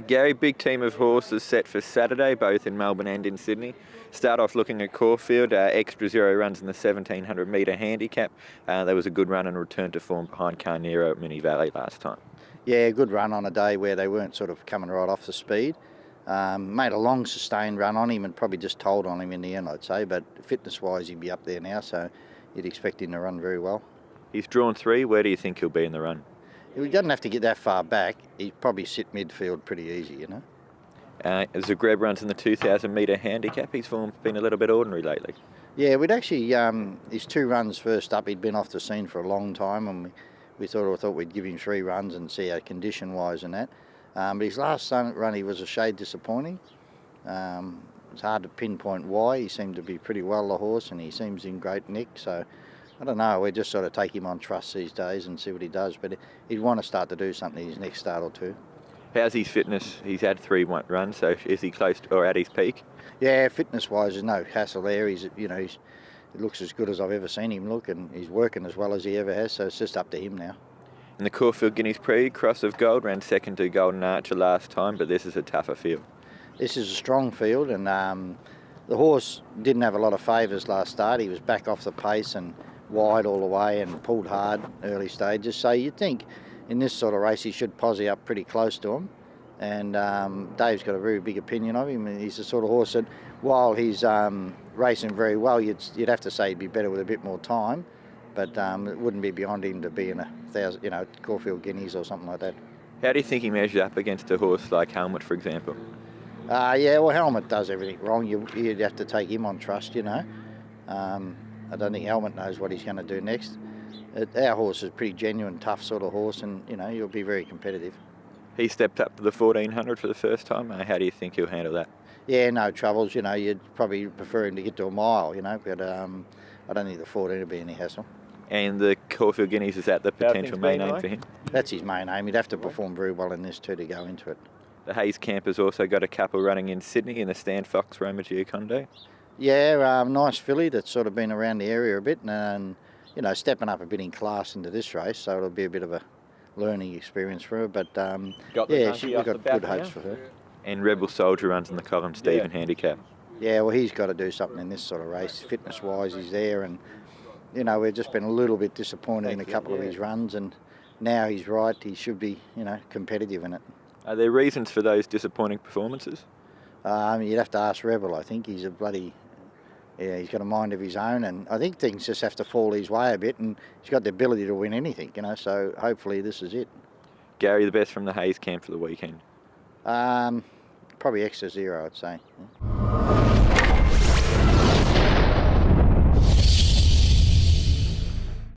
Gary, big team of horses set for Saturday, both in Melbourne and in Sydney. Start off looking at Caulfield, extra zero runs in the 1700 metre handicap. There was a good run and return to form behind Carnero at Mini Valley last time. Yeah, good run on a day where they weren't sort of coming right off the speed. Made a long sustained run on him and probably just told on him in the end, I'd say, but fitness-wise he'd be up there now, so you'd expect him to run very well. He's drawn 3. Where do you think he'll be in the run? He doesn't have to get that far back. He'd probably sit midfield pretty easy, you know. Zagreb runs in the 2000 metre handicap. His form's been a little bit ordinary lately. Yeah, we'd actually, his 2 runs first up, he'd been off the scene for a long time, and we thought we'd give him 3 runs and see how condition-wise and that. But his last run, he was a shade disappointing. It's hard to pinpoint why. He seemed to be pretty well, the horse, and he seems in great nick, so I don't know, we just sort of take him on trust these days and see what he does, but he'd want to start to do something his next start or 2. How's his fitness? He's had 3 runs, so is he close to, or at his peak? Yeah, fitness-wise, there's no hassle there. He looks as good as I've ever seen him look, and he's working as well as he ever has, so it's just up to him now. In the Caulfield Guineas Prix, Cross of Gold ran second to Golden Archer last time, but this is a tougher field. This is a strong field, and the horse didn't have a lot of favours last start. He was back off the pace and wide all the way and pulled hard early stages, so you'd think in this sort of race he should posse up pretty close to him, and Dave's got a very big opinion of him. He's the sort of horse that while he's racing very well, you'd have to say he'd be better with a bit more time, but it wouldn't be beyond him to be in a Caulfield Guineas or something like that. How do you think he measures up against a horse like Helmet, for example? Yeah, well, Helmet does everything wrong. You'd have to take him on trust, you know. I don't think Helmet knows what he's going to do next. Our horse is a pretty genuine, tough sort of horse, and he'll be very competitive. He stepped up to the 1400 for the first time. How do you think he'll handle that? Yeah, no troubles. You'd probably prefer him to get to a mile, but I don't think the 14 would be any hassle. And the Caulfield Guineas, is that the potential main aim for him? That's his main aim. He'd have to perform very well in this too to go into it. The Hayes camp has also got a couple running in Sydney in the Stan Fox Roma Giocondo. Yeah, nice filly that's sort of been around the area a bit and stepping up a bit in class into this race, so it'll be a bit of a learning experience for her. But we've got good hopes for her. And Rebel Soldier runs in the Colin Stephen handicap. Yeah, well, he's got to do something in this sort of race. Fitness-wise, he's there, and we've just been a little bit disappointed in a couple of his runs, and now he's right. He should be, competitive in it. Are there reasons for those disappointing performances? You'd have to ask Rebel. I think he's he's got a mind of his own, and I think things just have to fall his way a bit, and he's got the ability to win anything, so hopefully this is it. Gary, the best from the Hayes camp for the weekend? Probably extra zero, I'd say. Yeah.